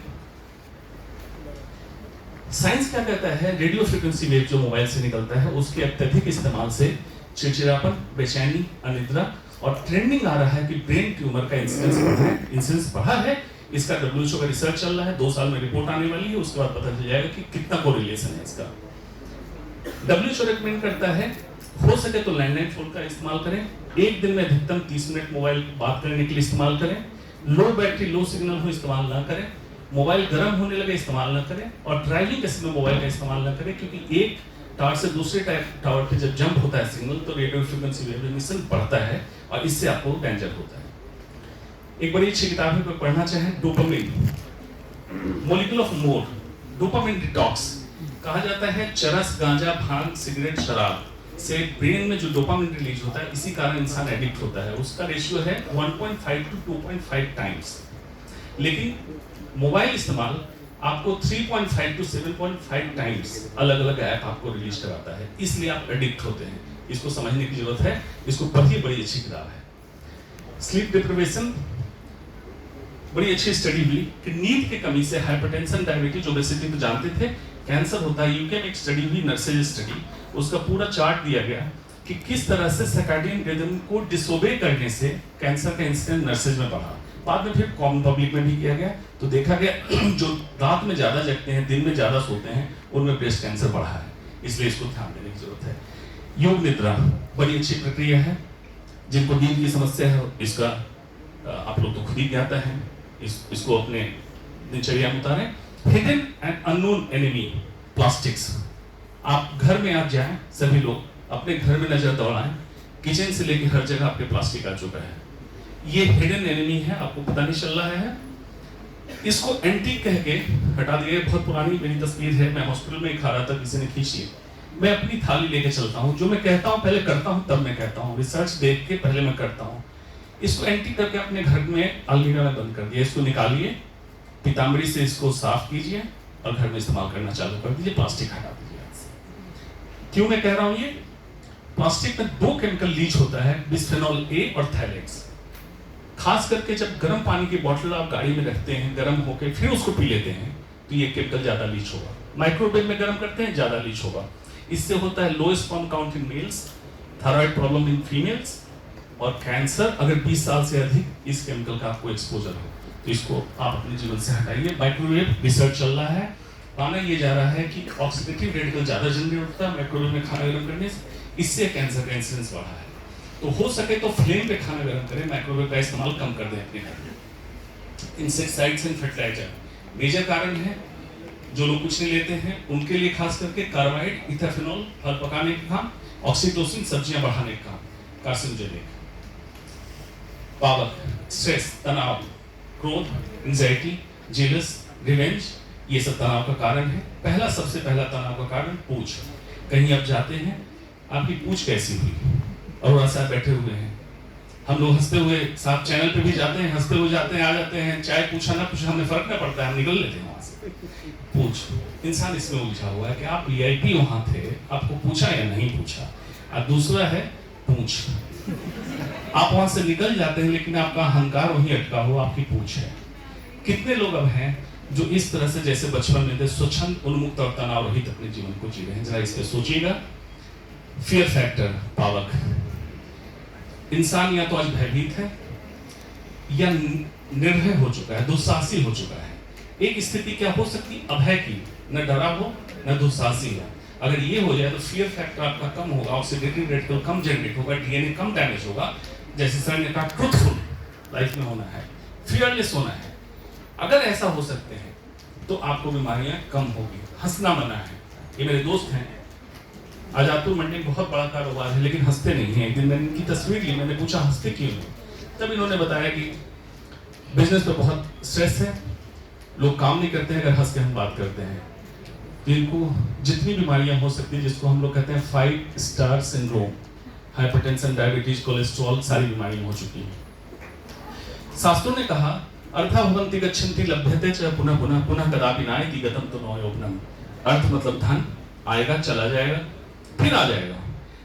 Science क्या कहता है? रेडियो फ्रीक्वेंसी वेव जो मोबाइल से निकलता है, उसके अत्यधिक इस्तेमाल से चिड़चिड़ापन, बेचैनी, अनिद्रा, और ट्रेंडिंग आ रहा है कि ब्रेन ट्यूमर का इंसिडेंस बढ़ा है। इसका WHO का रिसर्च चल रहा है, 2 साल में रिपोर्ट आने वाली है, उसके बाद पता चल जाएगा कि कितना कोरिलेशन है इसका। WHO रेकमेंड करता है हो सके तो लैंडलाइन फोन का इस्तेमाल करें, एक दिन में अधिकतम 30 मिनट मोबाइल बात करने के लिए इस्तेमाल करें, लो बैटरी लो सिग्नल हो इस्तेमाल ना करें, मोबाइल गर्म होने लगे इस्तेमाल ना करें, और ड्राइविंग के समय मोबाइल का इस्तेमाल ना करें, क्योंकि एक टावर से दूसरे टावर पे जब जंप होता है सिग्नल तो रेडियो फ्रीक्वेंसी वेव एमिशन बढ़ता है और इससे आपको डेंजर होता है। एक बड़ी अच्छी किताब है, कोई पढ़ना चाहे, dopamine molecule of mood, dopamine detox. कहा जाता है चरस, गांजा, भांग, सिगरेट, शराब से ब्रेन में जो डोपामिन रिलीज होता है, इसी कारण इंसान एडिक्ट होता है। उसका रेशियो है 1.5 to 2.5 टाइम्स। लेकिन मोबाइल इस्तेमाल आपको 3.5 to 7.5 टाइम्स अलग अलग ऐप आपको रिलीज कराता है, इसलिए आप एडिक्ट होते हैं। इसको समझने की जरूरत है, इसको पढ़िए, बड़ी अच्छी किताब है। स्लीप डिप्रिवेशन, बड़ी अच्छी स्टडी हुई कि नींद की कमी से हाइपरटेंशन, डायबिटीज, ओबेसिटी तो जानते थे, कैंसर होता है। यूके में एक स्टडी हुई, नर्सेज स्टडी, उसका पूरा चार्ट दिया गया कि किस तरह से सर्कैडियन रिदम को डिसोबे करने से कैंसर का इंसिडेंस नर्सेज में बढ़ा। बाद में फिर कॉमन पब्लिक में भी किया गया, तो देखा गया जो रात में ज्यादा जगते हैं, दिन में ज्यादा सोते हैं, उनमें ब्रेस्ट कैंसर बढ़ा है। इसलिए इसको ध्यान देने की जरूरत है। योग निद्रा बड़ी अच्छी प्रक्रिया है। जिनको नींद की समस्या है, इसका आप लोग तो खुद ही ज्ञाता है, इसको अपने दिनचर्या में उतारें। Hidden and unknown enemy, plastics. आप घर में आप जाएं, सभी लोग अपने घर में नजर दौड़ाएं, किचन से लेकर हर जगह आपके प्लास्टिक आ चुका है। ये हिडन एनिमी है, आपको पता नहीं चल रहा है। इसको एंटीक कह के हटा दिए। बहुत पुरानी मेरी तस्वीर है, मैं हॉस्पिटल में खा रहा था, किसी ने खींची। मैं अपनी थाली लेके चलता हूँ, जो मैं कहता हूँ पहले करता हूँ, तब मैं कहता हूँ, रिसर्च देख के पहले मैं करता हूँ। इसको एंटीक करके अपने घर में अलमीरा में बंद कर दिया। इसको निकालिए, पीताम्बरी से इसको साफ कीजिए और घर में इस्तेमाल करना चालू कर दीजिए। प्लास्टिक हटा दीजिए। क्यों मैं कह रहा हूँ ये? प्लास्टिक में 2 केमिकल लीच होता है, बिस्फेनॉल ए और थायलेक्स। खास करके जब गर्म पानी की बोतल आप गाड़ी में रखते हैं, गर्म होकर फिर उसको पी लेते हैं, तो ये केमिकल ज्यादा लीच होगा। माइक्रोवेव में गर्म करते हैं, ज्यादा लीच होगा। इससे होता है low sperm count in males, thyroid problem in females, और कैंसर अगर 20 साल से अधिक इस केमिकल का आपको एक्सपोजर हो, तो इसको आप अपने जीवन से हटाइए। माइक्रोवेव रिसर्च चल रहा है, माना ये जा रहा है कि ऑक्सीडेटिव रेडिकल ज्यादा जनरेट होता है माइक्रोवेव में खाना गर्म करने से, इससे कैंसर का इंसिडेंस बढ़ा है। तो हो सके तो फ्लेम पे खाना गर्म करें, माइक्रोवेव का इस्तेमाल कम कर दें अपने घर में। इंसेक्टिसाइड्स एंड फर्टिलाइजर मेजर कारण है, जो लोग कुछ नहीं लेते हैं उनके लिए, खास करके कार्बाइड, इथेनॉल फल पकाने का काम, ऑक्सीटोसिन सब्जियां बढ़ाने का काम, कार्सिनोजेनिक। पावर, स्ट्रेस, तनाव, क्रोध, एंजाइटी, जेलस, रिवेंज, ये सब तनाव का कारण है। सबसे पहला तनाव का कारण पूछ। कहीं आप जाते हैं, आपकी पूछ कैसी हुई, और साहब बैठे हुए हैं, हम लोग हंसते हुए साहब चैनल पे भी जाते हैं, हंसते हुए जाते हैं, आ जाते हैं, चाय पूछा ना पूछा हमें फर्क ना पड़ता है, हम निकल लेते हैं वहां से। पूछ, इंसान इसमें उलझा हुआ है कि आप VIP वहां थे, आपको पूछा या नहीं पूछा। और दूसरा है पूछ, आप वहां से निकल जाते हैं लेकिन आपका अहंकार वहीं अटका हुआ, आपकी पूछ है। कितने लोग अब हैं जो इस तरह से जैसे बचपन में थे, स्वच्छंद, उन्मुक्त और तनाव रहित अपने जीवन को जी रहे हैं? जरा इस पे सोचिएगा। फियर फैक्टर, पावक। इंसान या तो आज भयभीत है या निर्भय हो चुका है, दुस्साहसी हो चुका है। एक स्थिति क्या हो सकती, अभय की, न डरा हो न दुस्साहसी हो। अगर ये हो जाए तो फियर फैक्टर आपका कम होगा, ऑक्सीडेटिव रेडिकल कम जनरेट होगा, DNA कम डैमेज होगा। जैसे सर ने कहा, ट्रूथफुल लाइफ में होना है, फियरलेस होना है। अगर ऐसा हो सकते हैं तो आपको बीमारियां कम होगी। हंसना मना है। ये मेरे दोस्त हैं, आजातुर मंडी बहुत बड़ा कारोबार है लेकिन हंसते नहीं हैं। एक दिन मैंने इनकी तस्वीर ली, मैंने पूछा हंसते क्यों नहीं? तब इन्होंने बताया कि बिजनेस पे बहुत स्ट्रेस है, लोग काम नहीं करते हैं अगर हंस के हम बात करते हैं। तो इनको जितनी बीमारियां हो सकती है, जिसको हम लोग कहते हैं 5 star syndrome, hypertension, diabetes, cholesterol, सारी बीमारियां हो चुकी हैं। शास्त्रों ने कहा, अर्था भवन्ति गच्छन्ति लभ्यते च पुनः पुनः पुनः कदापि नायति गतं तो न यौवनम्। अर्थ मतलब धन, आएगा चला जाएगा फिर आ जाएगा,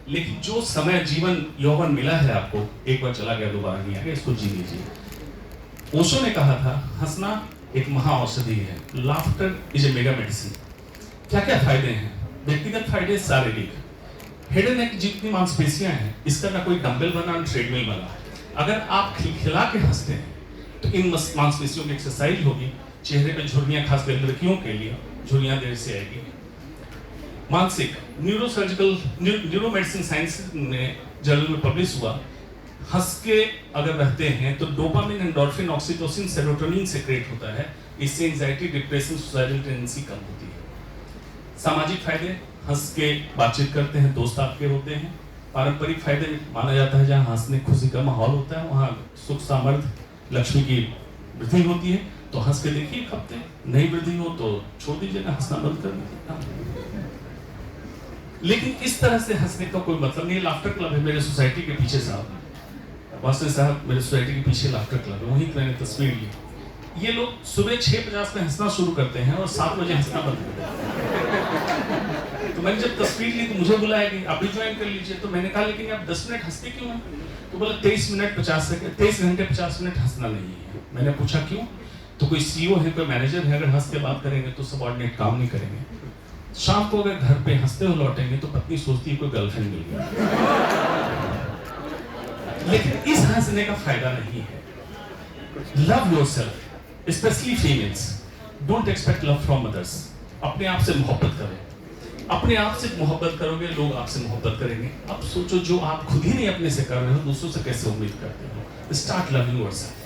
लेकिन जो समय जीवन यौवन मिला है आपको, एक बार चला गया दोबारा नहीं आएगा, इसको जी लीजिए। ओशो ने कहा था, हंसना एक महा औषधि है। Laughter is a mega medicine. क्या क्या फायदे हैं? व्यक्तिगत फायदे शारीरिक, हेड एंड नेक जितनी मांसपेशियां हैं, इसका ना कोई डंबल बना ना ट्रेडमिल बना। अगर आप खिलखिला के हंसते हैं तो इन मांसपेशियों की एक्सरसाइज होगी, चेहरे पे झुर्रियां, खासकर लड़कियों के लिए झुर्रियां देर से आएगी। मानसिक न्यूरोमेडिसिन साइंस में जर्नल में पब्लिश हुआ, हंस के अगर रहते हैं तो dopamine, endorphin, oxytocin, serotonin secrete होता है। इससे एंजाइटी, डिप्रेशन, सुसाइडल टेंडेंसी कम होती है। सामाजिक फायदे, हंस के बातचीत करते हैं, दोस्त आपके होते हैं। पारंपरिक फायदे माना जाता है जहाँ हंसने खुशी का माहौल होता है वहाँ सुख, सामर्थ्य, लक्ष्मी की वृद्धि होती है। तो हंस के देखिए एक हफ्ते, नहीं वृद्धि हो तो छोड़ दीजिएगा, हंसना बंद कर दीजिए। लेकिन इस तरह से हंसने का कोई मतलब नहीं। लाफ्टर क्लब है मेरे सोसाइटी के पीछे, साहब वासन साहब मेरे सोसाइटी के पीछे लाफ्टर क्लब है, वहीं मैंने तस्वीर ली। ये लोग सुबह 6:50 में हंसना शुरू करते हैं और 7 बजे हंसना बंद कर देते हैं। तो मैंने जब तस्वीर ली तो मुझे बुलाया कि आप भी ज्वाइन कर लीजिए। तो मैंने कहा लेकिन आप 10 मिनट हंसते क्यों हैं? तो बोला 23 घंटे 50 मिनट हंसना नहीं है। मैंने पूछा क्यों? तो कोई सीईओ है, कोई मैनेजर है, अगर हंस के बात करेंगे तो सबऑर्डिनेट काम नहीं करेंगे। शाम को अगर घर पे हंसते हुए लौटेंगे तो पत्नी सोचती है कोई गर्लफ्रेंड मिल गई। लेकिन इस हंसने का फायदा नहीं है। Love yourself, specially females, don't expect love from others. अपने आप से मोहब्बत करें। अपने आप से मोहब्बत करोगे, लोग आपसे मोहब्बत करेंगे। अब सोचो जो आप खुद ही नहीं अपने से कर रहे हो, दूसरों से कैसे उम्मीद करते हो? Start loving yourself.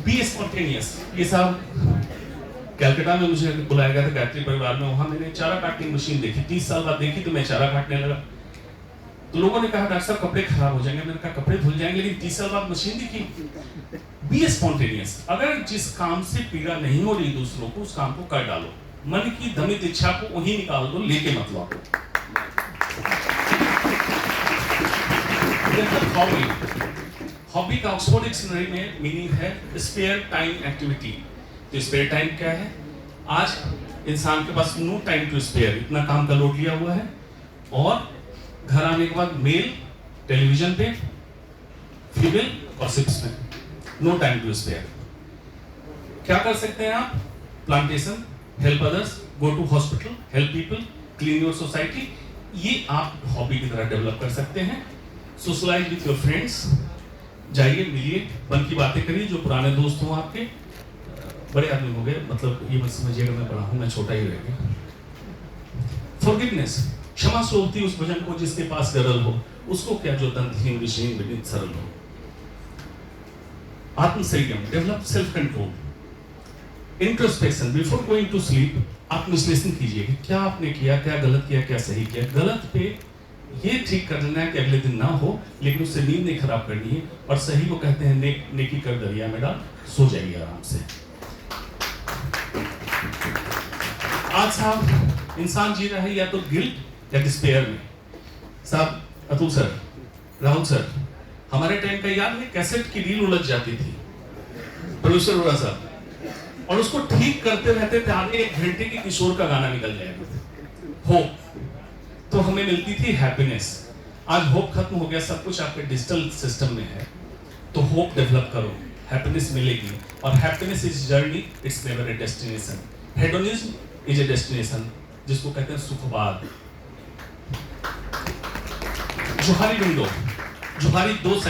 Be spontaneous. ये साहब कलकत्ता में मुझे बुलाया गया था गायत्री परिवार में, वहां मैंने चारा काटने मशीन देखी, 30 साल बाद देखी तो मैं चारा काटने लगा। तो लोगों ने कहा डॉक्टर साहब कपड़े खराब हो जाएंगे। मैंने कहा कपड़े धुल जाएंगे, लेकिन 30 साल बाद मशीन दिखी। Be spontaneous. अगर जिस काम से पीड़ा नहीं हो रही दूसरों को, उस काम को कर डालो। मन की दमित इच्छा को वहीं निकाल दो, लेके मत लौटो। हॉबी का ऑक्सफोर्ड डिक्शनरी में मीनिंग है स्पेयर टाइम एक्टिविटी। तो स्पेयर टाइम क्या है? आज इंसान के पास नो टाइम टू स्पेयर, इतना काम का लोड लिया हुआ है, और घर आने के बाद मेल, टेलीविजन पे, फीमेल और सिप्स में, नो टाइम टू स्पेयर। क्या कर सकते हैं आप? Plantation, help others, go to hospital, help people, clean your society. ये आप हॉबी की तरह डेवलप कर सकते हैं। सोशलाइज विथ योर फ्रेंड्स, जाइए, मिलिए, मन की बातें करिए। जो पुराने दोस्त हों आपके, बड़े आदमी हो गए, मतलब ये मत समझिएगा मैं बड़ा हूं, मैं छोटा ही रह गया। फॉरगिवनेस, क्षमा सोचती उस भजन को जिसके पास गरल हो, उसको क्या जो दंतहीन विषयहीन विनीत सरल हो। आत्मसंयम, develop self control. Introspection, before going to sleep आत्मविश्लेषण कीजिए कि क्या आपने किया, क्या गलत किया, क्या सही किया। गलत पे ये ठीक कर लेना है कि अगले दिन ना हो, लेकिन उससे नींद नहीं खराब करनी है। और सही को कहते हैं नेकी कर दरिया में डाल, सो जाइए आराम से। आज साहब इंसान जी रहा है या तो गिल्ट या डिस्पेयर में। साहब अतुल सर, राहुल सर, हमारे टाइम का याद है कैसेट की रील उलझ जाती थी, प्रोड्यूसर हो रहा साहब, और उसको ठीक करते रहते थे, आगे 1 घंटे की किशोर का गाना निकल जाएगा। होप, तो हमें मिलती थी हैप्पीनेस। आज होप खत्म हो गया, सब कुछ आपके डिजिटल सिस्टम में है। तो होप डेवलप करो, हैप्पीनेस मिलेगी। और happiness is journey, it's never a destination. Hedonism is a destination, जिसको कहते हैं सुखवाद। जोहारी विंडो, जोहारी 2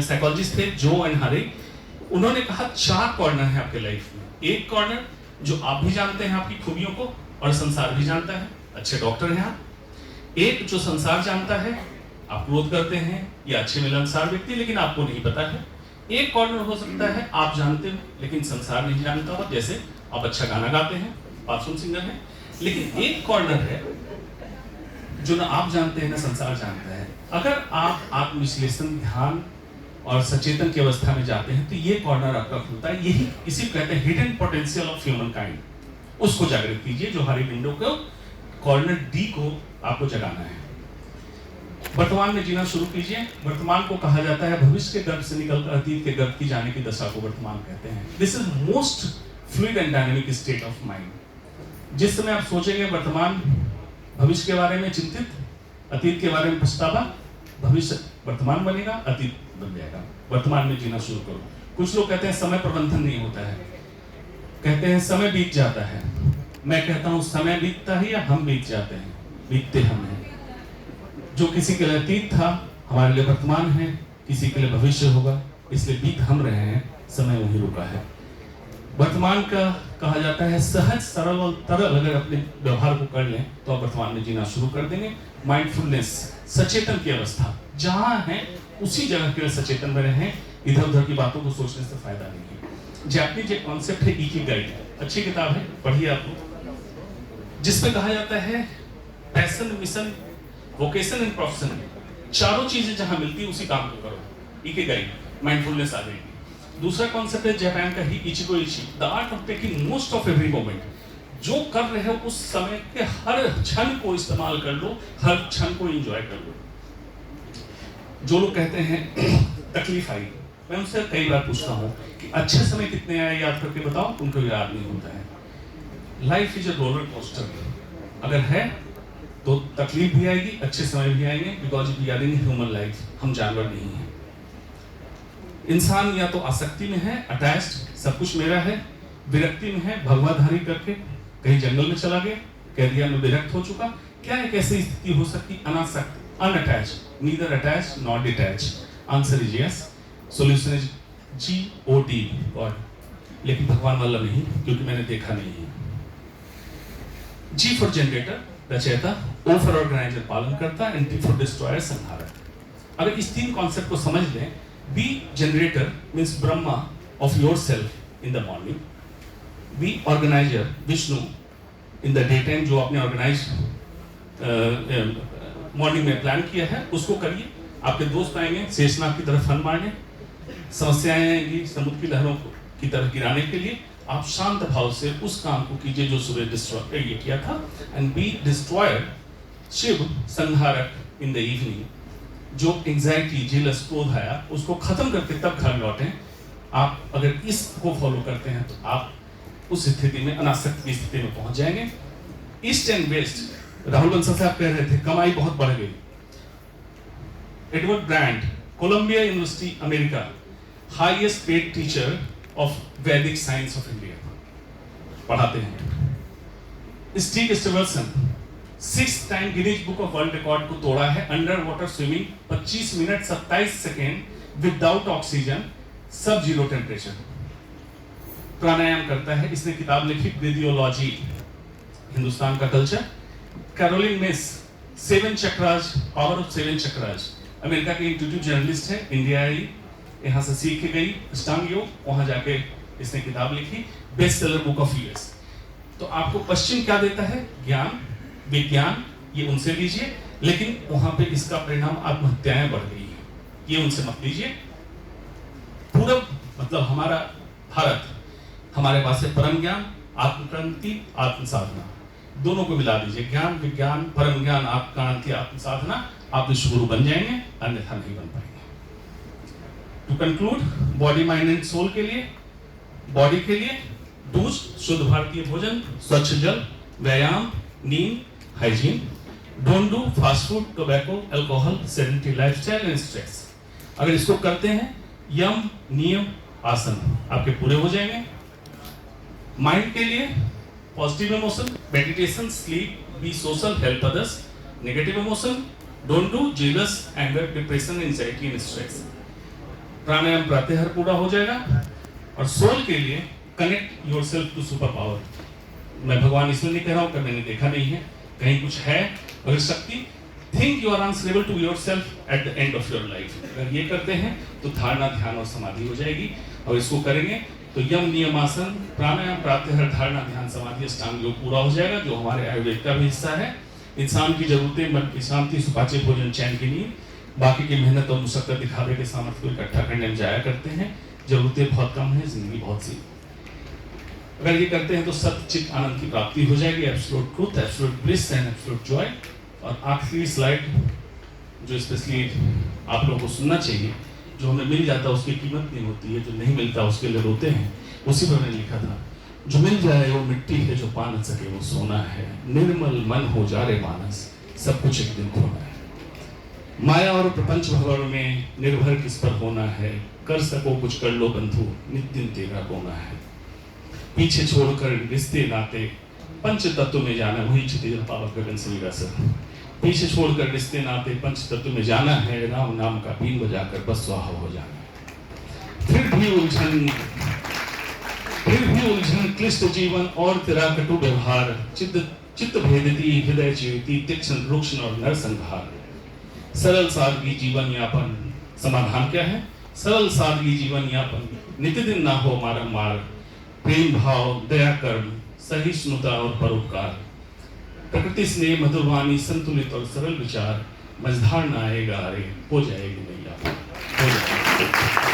साइकोलॉजिस्ट थे, जो एंड हारी। उन्होंने कहा 4 कॉर्नर है आपके लाइफ में। एक कॉर्नर जो आप भी जानते हैं आपकी खूबियों को, और संसार भी जानता है, अच्छे डॉक्टर हैं आप। एक जो संसार जानता है, आप क्रोध करते हैं, या अच्छे मिलनसार व्यक्ति, लेकिन आपको नहीं पता है। एक कॉर्नर हो सकता है आप जानते हो लेकिन संसार नहीं जानता हो, जैसे आप अच्छा गाना गाते हैं, बाथरूम सिंगर हैं। लेकिन एक कॉर्नर है जो ना आप जानते हैं ना संसार जानता है। अगर आप आत्मविश्लेषण, ध्यान और सचेतन की अवस्था में जाते हैं तो ये कॉर्नर आपका खुलता है। यही इसी को कहते हैं hidden potential of human kind. उसको जागृत कीजिए। जोहारी विंडो को, कॉर्नर डी को आपको जगाना है। वर्तमान में जीना शुरू कीजिए। वर्तमान को कहा जाता है भविष्य के गर्भ से निकलकर अतीत के गर्भ की जाने की दशा को वर्तमान कहते हैं। This is most fluid and dynamic state of mind. जिस समय आप सोचेंगे वर्तमान भविष्य के बारे में चिंतित, अतीत के बारे में पछतावा, भविष्य वर्तमान बनेगा, अतीत बन जाएगा। वर्तमान में जीना शुरू करो। कुछ लोग कहते हैं समय प्रबंधन नहीं होता है, कहते हैं समय बीत जाता है। मैं कहता हूं समय बीतता है या हम बीत जाते हैं? बीतते हम हैं। जो किसी के लिए अतीत था हमारे लिए वर्तमान है, किसी के लिए भविष्य होगा, इसलिए बीत हम रहे हैं, समय वहीं रुका है। वर्तमान का कहा जाता है सहज, सरल और तरल अगर अपने व्यवहार को कर लें तो आप वर्तमान में जीना शुरू कर देंगे। माइंडफुलनेस, सचेतन की अवस्था, जहां है उसी जगह के लिए सचेतन में रहें, इधर उधर की बातों को सोचने से फायदा नहीं है। जापानीज एक कॉन्सेप्ट है इकिगाई, अच्छी किताब है, पढ़िए आप लोग, जिसमें कहा जाता है passion, mission, vocation and profession, चारों चीजें जहां मिलती है उसी काम को करो, इकिगाई, माइंडफुलनेस आ गई। दूसरा कॉन्सेप्ट है जापान का ही इचिगो इची, the art of taking most of every moment. जो कर रहे हो उस समय के हर क्षण को इस्तेमाल कर लो, हर क्षण को एंजॉय कर लो। जो लोग कहते हैं तकलीफ आई, मैं उनसे कई बार पूछता हूं कि अच्छे समय कितने आए याद करके बताओ, उनको याद नहीं होता है। Life is a roller coaster, अगर है तो तकलीफ भी आएगी, अच्छे समय भी आएंगे, because we are in human life, हम जानवर नहीं हैं। इंसान या तो आसक्ति में है, अटैच्ड, सब कुछ मेरा है, विरक्ति में है, भगवाधारी करके कहीं जंगल में चला गया, कैरियर में विरक्त हो चुका। क्या एक ऐसी स्थिति हो सकती, अनासक्त, unattached, neither attached not detached? Answer is yes, solution is GOD, God. लेकिन भगवान वाला नहीं, क्योंकि मैंने देखा नहीं है। G फॉर जनरेटर, रचयिता, O फॉर ऑर्गेनाइजर, पालन करता, एंड D फॉर डिस्ट्रॉयर, संहारक। अगर इस तीन कॉन्सेप्ट को समझ लें, B generator means Brahma of yourself in the morning. B organizer, Vishnu in the daytime, जो आपने ऑर्गेनाइज मॉर्निंग में प्लान किया है उसको करिए। आपके दोस्त आएंगे शेषनाग की तरफ फन मारने, समस्याएं आएंगी समुद्र की लहरों की तरफ गिराने के लिए। आप शांत भाव से उस काम को कीजिए जो सुबह डिस्ट्रॉय ये किया था। एंड बी डिस्ट्रॉयर, शिव संहारक इन द इवनिंग, जो एंजाइटी, जेलस, क्रोध आया उसको खत्म करके तब घर लौटें। आप अगर इसको फॉलो करते हैं तो आप उस स्थिति में, अनासक्त की स्थिति में पहुंच जाएंगे। East and west, Rahul Bansal साहब कह रहे थे कमाई बहुत बढ़ गई। Edward Brand, Columbia University America, highest paid teacher of Vedic science of India, पढ़ाते हैं। Steve Steverson 6 time Guinness book of world record को तोड़ा है, under water swimming 25 minute 27 second without oxygen, sub zero temperature. Pranayama करता है, इसने किताब लिखी ब्रीदियोलॉजी, हिंदुस्तान का culture. Caroline Myss, 7 chakras, power of 7 chakras, America की इंस्टीट्यूट जर्नलिस्ट है, इंडिया आई, यहाँ से सीख के गई अष्टांग योग, वहां जाके इसने किताब लिखी, best seller book of US. तो आपको पश्चिम क्या देता है? ज्ञान, विज्ञान, ये उनसे लीजिए, लेकिन वहां पे इसका परिणाम आत्महत्याएं बढ़ गई है, ये उनसे मत लीजिए। पूरब मतलब हमारा भारत, हमारे पास है परम ज्ञान, आत्मक्रांति, आत्म साधना, दोनों को मिला दीजिए। ज्ञान, विज्ञान, परम ज्ञान, आत्मक्रांति, आत्म साधना, आप विश्वगुरु बन जाएंगे, अन्यथा नहीं बन पाएंगे। To conclude, body, mind and soul के लिए, बॉडी के लिए दूध, शुद्ध भारतीय भोजन, स्वच्छ जल, व्यायाम, नींद, hygiene. Don't do fast food, tobacco, alcohol, sedentary lifestyle and stress. अगर इसको करते हैं, यम, नियम, आसन आपके पूरे हो जाएंगे। माइंड के लिए positive emotion, meditation, sleep, be social, help others. Negative emotion, don't do jealous, anger, depression, anxiety and stress. Pranayama प्रातः पूरा हो जाएगा। और सोल के लिए connect yourself to super power. मैं भगवान इसलिए नहीं कह रहा हूं कि मैंने देखा नहीं है, कहीं कुछ है अगर शक्ति। Think you are answerable to yourself at the end of your life. अगर ये करते हैं तो धारणा, ध्यान और समाधि हो जाएगी। और इसको करेंगे तो यम, नियम, आसन, प्राणायाम, प्रातः, धारणा, ध्यान, समाधि, अष्टांग योग पूरा हो जाएगा, जो हमारे आयुर्वेद का भी हिस्सा है। इंसान की जरूरतें, मन की शांति, सुपाच्य भोजन, चैन की नींद, बाकी की मेहनत और मुशक्कत दिखावे के सामर्थ्य को इकट्ठा करने में जाया करते हैं। जरूरतें बहुत कम है, जिंदगी बहुत सी। अगर ये करते हैं तो सत्य चित्त आनंद की प्राप्ति हो जाएगी, absolute truth, absolute bliss and absolute Joy. और आखिरी स्लाइड जो स्पेशली आप लोगों को सुनना चाहिए, जो हमें मिल जाता है उसकी कीमत नहीं होती है, जो नहीं मिलता उसके लिए रोते हैं, उसी पर मैंने लिखा था, जो मिल जाए वो मिट्टी है, जो पा न सके वो सोना है। निर्मल मन हो जा रे मानस, सब कुछ एक दिन खोना है। माया और प्रपंच भवन में निर्भर किस पर होना है, कर सको कुछ कर लो बंधु, नित दिन तेरा होना है। पीछे छोड़कर रिश्ते नाते, पंच तत्व में जाना, वही क्षितिज पावक गगन से विरासत। पीछे छोड़कर रिश्ते नाते पंच तत्व में जाना है, राम नाम का बीन बजाकर बस स्वाहा हो जाना है। फिर भी उलझन क्लिष्ट जीवन और तेरा कटु व्यवहार, चित्त भेदती हृदय जीवती तीक्ष्ण रुक्ष और नरसंहार। सरल सादगी जीवन यापन, समाधान क्या है? सरल सादगी जीवन यापन, नित्य दिन ना हो मारंबार, प्रेम भाव दया कर्म सहिष्णुता और परोपकार, प्रकृति स्नेह मधुरवाणी संतुलित और सरल विचार, मझधार ना आएगा अरे हो जाएगी नैया, हो जाएगी।